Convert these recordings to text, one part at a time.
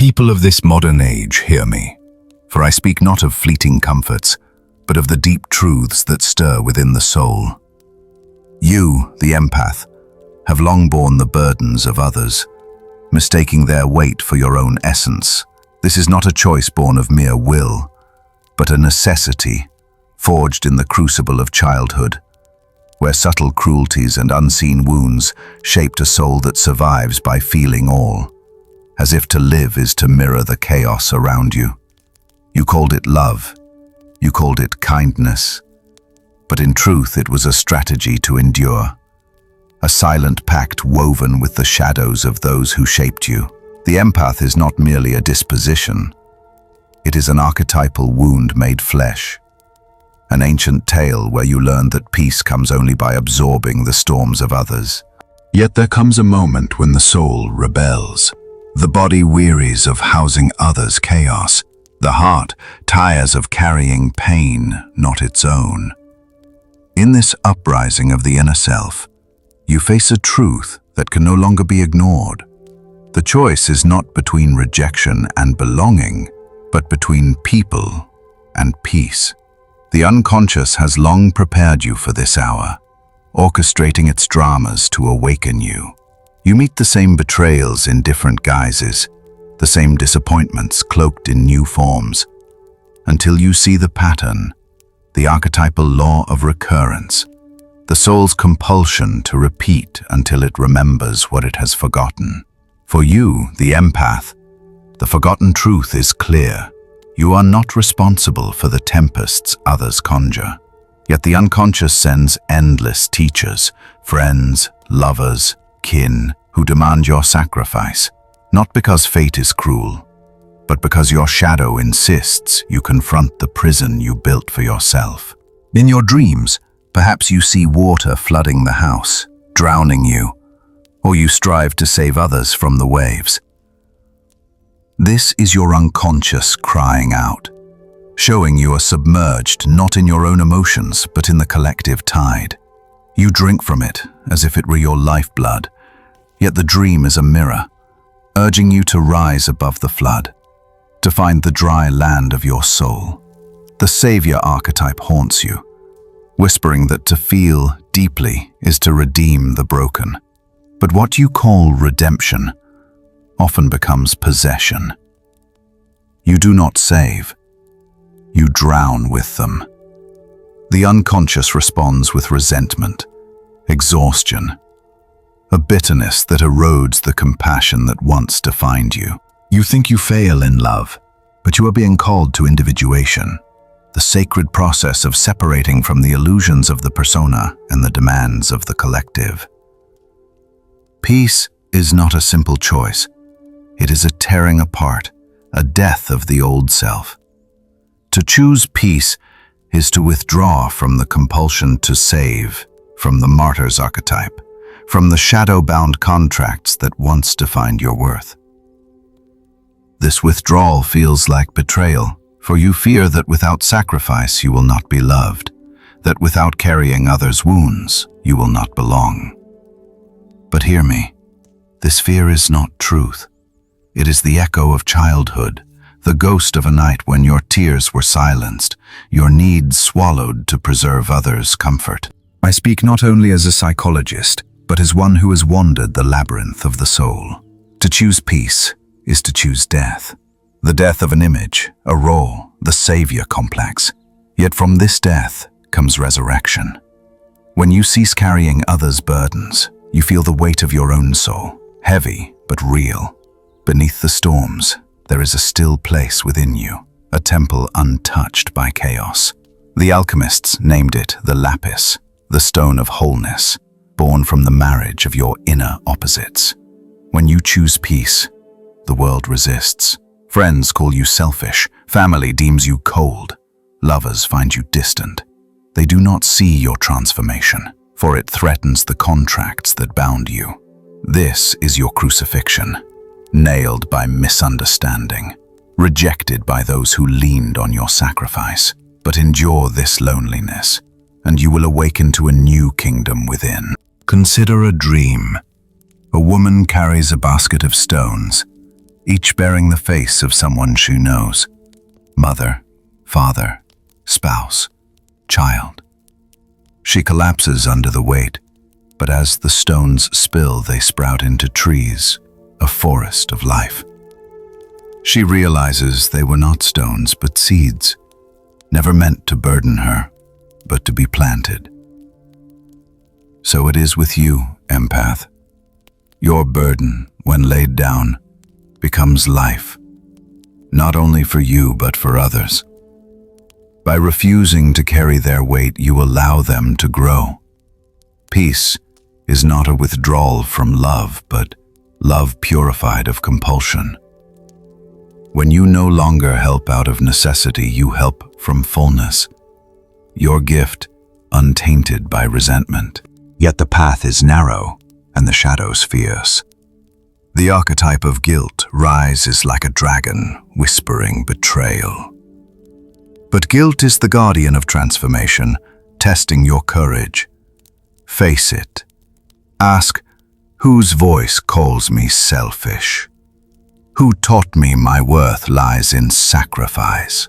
People of this modern age, hear me, for I speak not of fleeting comforts, but of the deep truths that stir within the soul. You, the empath, have long borne the burdens of others, mistaking their weight for your own essence. This is not a choice born of mere will, but a necessity forged in the crucible of childhood, where subtle cruelties and unseen wounds shaped a soul that survives by feeling all, as if to live is to mirror the chaos around you. You called it love, you called it kindness, but in truth it was a strategy to endure, a silent pact woven with the shadows of those who shaped you. The empath is not merely a disposition, it is an archetypal wound made flesh, an ancient tale where you learn that peace comes only by absorbing the storms of others. Yet there comes a moment when the soul rebels. The body wearies of housing others' chaos. The heart tires of carrying pain, not its own. In this uprising of the inner self, you face a truth that can no longer be ignored. The choice is not between rejection and belonging, but between people and peace. The unconscious has long prepared you for this hour, orchestrating its dramas to awaken you. You meet the same betrayals in different guises, the same disappointments cloaked in new forms, until you see the pattern, the archetypal law of recurrence, the soul's compulsion to repeat until it remembers what it has forgotten. For you, the empath, the forgotten truth is clear. You are not responsible for the tempests others conjure. Yet the unconscious sends endless teachers, friends, lovers, kin, who demand your sacrifice, not because fate is cruel, but because your shadow insists you confront the prison you built for yourself. In your dreams, perhaps you see water flooding the house, drowning you, or you strive to save others from the waves. This is your unconscious crying out, showing you are submerged not in your own emotions but in the collective tide. You drink from it as if it were your lifeblood, yet the dream is a mirror, urging you to rise above the flood, to find the dry land of your soul. The savior archetype haunts you, whispering that to feel deeply is to redeem the broken. But what you call redemption often becomes possession. You do not save, you drown with them. The unconscious responds with resentment, exhaustion, a bitterness that erodes the compassion that once defined you. You think you fail in love, but you are being called to individuation, the sacred process of separating from the illusions of the persona and the demands of the collective. Peace is not a simple choice. It is a tearing apart, a death of the old self. To choose peace is to withdraw from the compulsion to save, from the martyr's archetype, from the shadow-bound contracts that once defined your worth. This withdrawal feels like betrayal, for you fear that without sacrifice you will not be loved, that without carrying others' wounds you will not belong. But hear me, this fear is not truth. It is the echo of childhood, the ghost of a night when your tears were silenced, your needs swallowed to preserve others' comfort. I speak not only as a psychologist, but as one who has wandered the labyrinth of the soul. To choose peace is to choose death. The death of an image, a role, the savior complex. Yet from this death comes resurrection. When you cease carrying others' burdens, you feel the weight of your own soul, heavy but real. Beneath the storms, there is a still place within you, a temple untouched by chaos. The alchemists named it the lapis, the stone of wholeness, born from the marriage of your inner opposites. When you choose peace, the world resists. Friends call you selfish, family deems you cold, lovers find you distant. They do not see your transformation, for it threatens the contracts that bound you. This is your crucifixion. Nailed by misunderstanding, rejected by those who leaned on your sacrifice. But endure this loneliness, and you will awaken to a new kingdom within. Consider a dream. A woman carries a basket of stones, each bearing the face of someone she knows: mother, father, spouse, child. She collapses under the weight, but as the stones spill, they sprout into trees, a forest of life. She realizes they were not stones, but seeds, never meant to burden her, but to be planted. So it is with you, empath. Your burden, when laid down, becomes life, not only for you, but for others. By refusing to carry their weight, you allow them to grow. Peace is not a withdrawal from love, but love purified of compulsion. When you no longer help out of necessity, you help from fullness. Your gift untainted by resentment. Yet the path is narrow and the shadows fierce. The archetype of guilt rises like a dragon, whispering betrayal. But guilt is the guardian of transformation, testing your courage. Face it. Ask, whose voice calls me selfish? Who taught me my worth lies in sacrifice?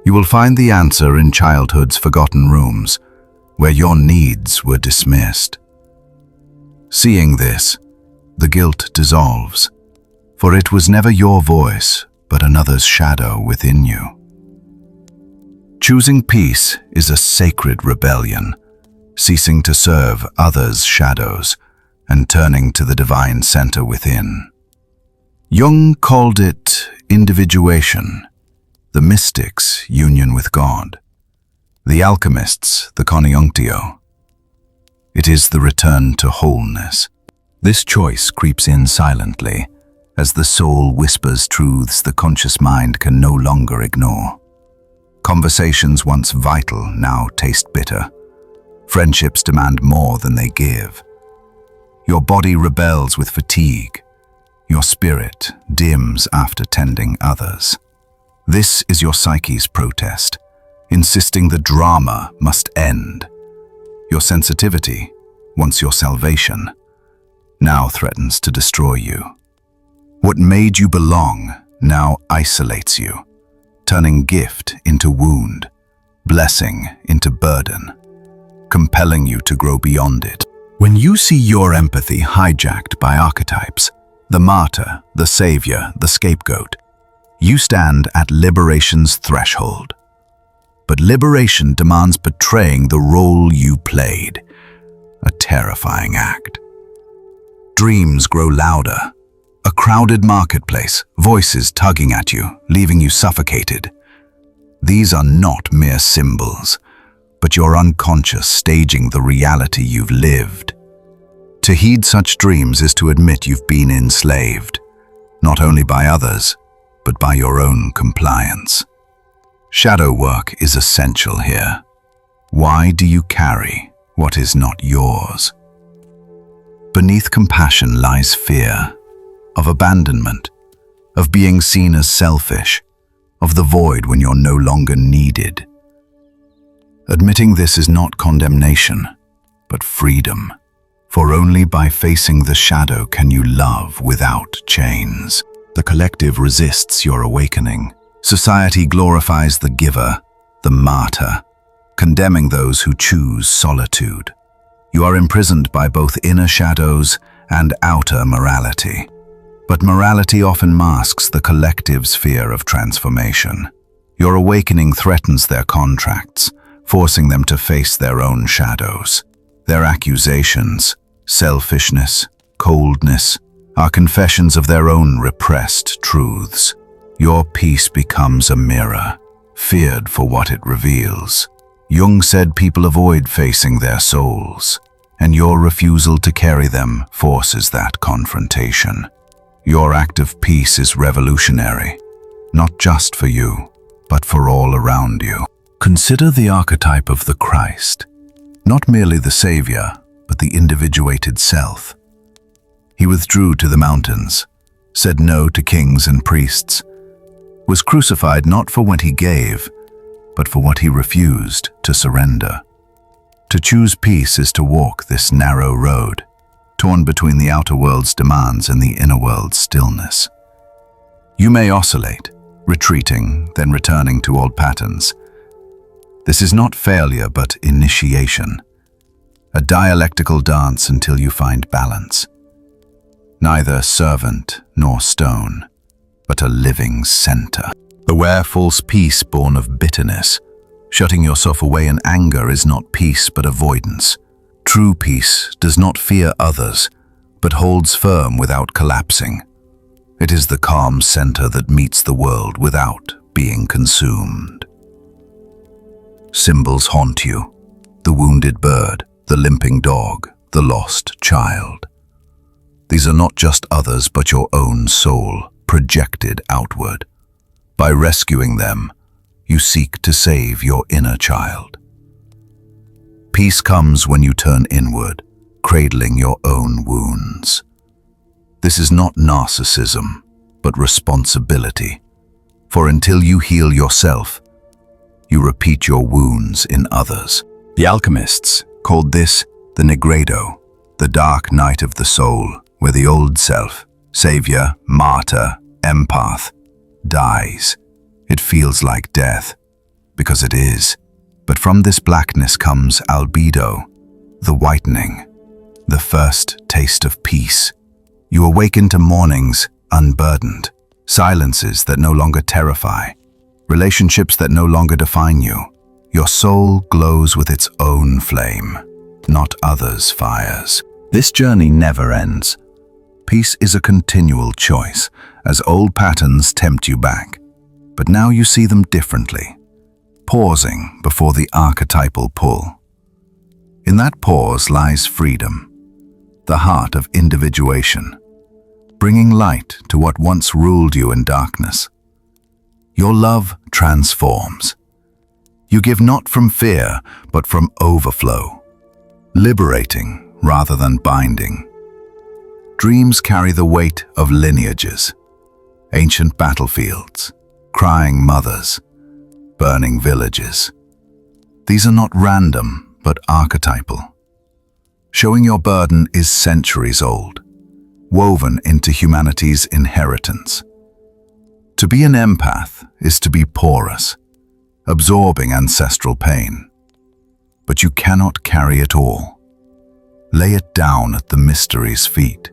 You will find the answer in childhood's forgotten rooms, where your needs were dismissed. Seeing this, the guilt dissolves, for it was never your voice, but another's shadow within you. Choosing peace is a sacred rebellion, ceasing to serve others' shadows and turning to the divine center within. Jung called it individuation, the mystics' union with God, the alchemists the conjunctio. It is the return to wholeness. This choice creeps in silently, as the soul whispers truths the conscious mind can no longer ignore. Conversations once vital now taste bitter. Friendships demand more than they give. Your body rebels with fatigue. Your spirit dims after tending others. This is your psyche's protest, insisting the drama must end. Your sensitivity, once your salvation, now threatens to destroy you. What made you belong now isolates you, turning gift into wound, blessing into burden, compelling you to grow beyond it. When you see your empathy hijacked by archetypes, the martyr, the savior, the scapegoat, you stand at liberation's threshold. But liberation demands betraying the role you played, a terrifying act. Dreams grow louder, a crowded marketplace, voices tugging at you, leaving you suffocated. These are not mere symbols, but your unconscious staging the reality you've lived. To heed such dreams is to admit you've been enslaved, not only by others, but by your own compliance. Shadow work is essential here. Why do you carry what is not yours? Beneath compassion lies fear of abandonment, of being seen as selfish, of the void when you're no longer needed. Admitting this is not condemnation, but freedom. For only by facing the shadow can you love without chains. The collective resists your awakening. Society glorifies the giver, the martyr, condemning those who choose solitude. You are imprisoned by both inner shadows and outer morality. But morality often masks the collective's fear of transformation. Your awakening threatens their contracts, forcing them to face their own shadows. Their accusations, selfishness, coldness, are confessions of their own repressed truths. Your peace becomes a mirror, feared for what it reveals. Jung said people avoid facing their souls, and your refusal to carry them forces that confrontation. Your act of peace is revolutionary, not just for you, but for all around you. Consider the archetype of the Christ, not merely the Savior, but the individuated self. He withdrew to the mountains, said no to kings and priests, was crucified not for what he gave, but for what he refused to surrender. To choose peace is to walk this narrow road, torn between the outer world's demands and the inner world's stillness. You may oscillate, retreating, then returning to old patterns. This is not failure, but initiation. A dialectical dance until you find balance. Neither servant nor stone, but a living center. Beware false peace born of bitterness. Shutting yourself away in anger is not peace, but avoidance. True peace does not fear others, but holds firm without collapsing. It is the calm center that meets the world without being consumed. Symbols haunt you. The wounded bird, the limping dog, the lost child. These are not just others, but your own soul, projected outward. By rescuing them, you seek to save your inner child. Peace comes when you turn inward, cradling your own wounds. This is not narcissism, but responsibility. For until you heal yourself, you repeat your wounds in others. The alchemists called this the Negredo, the dark night of the soul, where the old self, savior, martyr, empath, dies. It feels like death, because it is. But from this blackness comes albedo, the whitening, the first taste of peace. You awaken to mornings unburdened, silences that no longer terrify, relationships that no longer define you. Your soul glows with its own flame, not others' fires. This journey never ends. Peace is a continual choice, as old patterns tempt you back. But now you see them differently, pausing before the archetypal pull. In that pause lies freedom, the heart of individuation, bringing light to what once ruled you in darkness. Your love transforms. You give not from fear, but from overflow, liberating rather than binding. Dreams carry the weight of lineages, ancient battlefields, crying mothers, burning villages. These are not random, but archetypal. Showing your burden is centuries old, woven into humanity's inheritance. To be an empath is to be porous, absorbing ancestral pain. But you cannot carry it all. Lay it down at the mystery's feet.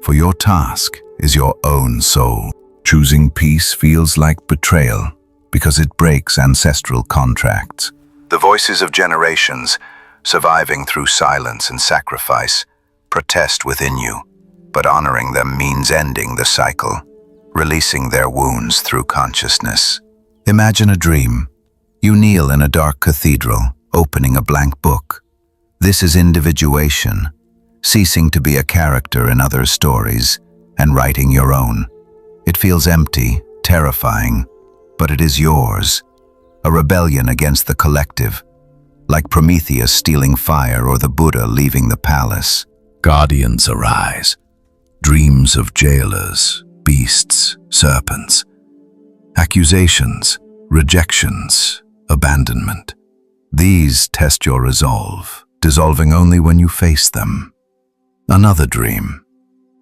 For your task is your own soul. Choosing peace feels like betrayal because it breaks ancestral contracts. The voices of generations, surviving through silence and sacrifice, protest within you, but honoring them means ending the cycle, releasing their wounds through consciousness. Imagine a dream. You kneel in a dark cathedral, opening a blank book. This is individuation, ceasing to be a character in other stories and writing your own. It feels empty, terrifying, but it is yours, a rebellion against the collective, like Prometheus stealing fire or the Buddha leaving the palace. Guardians arise, dreams of jailers, beasts, serpents, accusations, rejections, abandonment. These test your resolve, dissolving only when you face them. Another dream.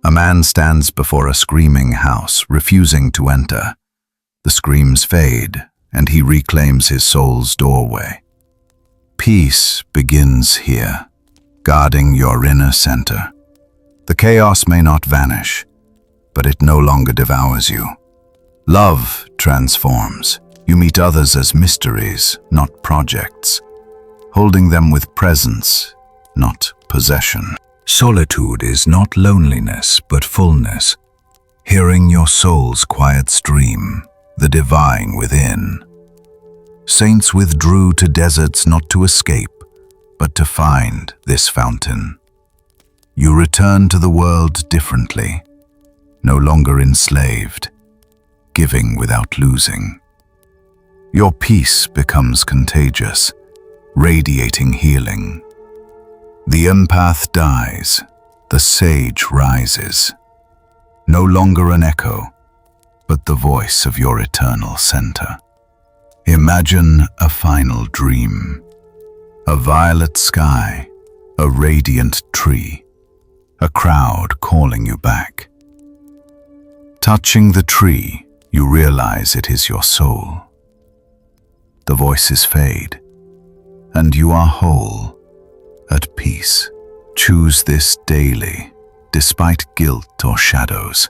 A man stands before a screaming house, refusing to enter. The screams fade, and he reclaims his soul's doorway. Peace begins here, guarding your inner center. The chaos may not vanish, but it no longer devours you. Love transforms. You meet others as mysteries, not projects, holding them with presence, not possession. Solitude is not loneliness, but fullness, hearing your soul's quiet stream, the divine within. Saints withdrew to deserts not to escape, but to find this fountain. You return to the world differently, no longer enslaved, giving without losing. Your peace becomes contagious, radiating healing. The empath dies, the sage rises, no longer an echo, but the voice of your eternal center. Imagine a final dream, a violet sky, a radiant tree, a crowd calling you back. Touching the tree, you realize it is your soul. The voices fade, and you are whole, at peace. Choose this daily, despite guilt or shadows,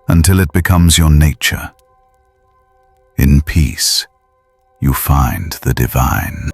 until it becomes your nature. In peace, you find the divine.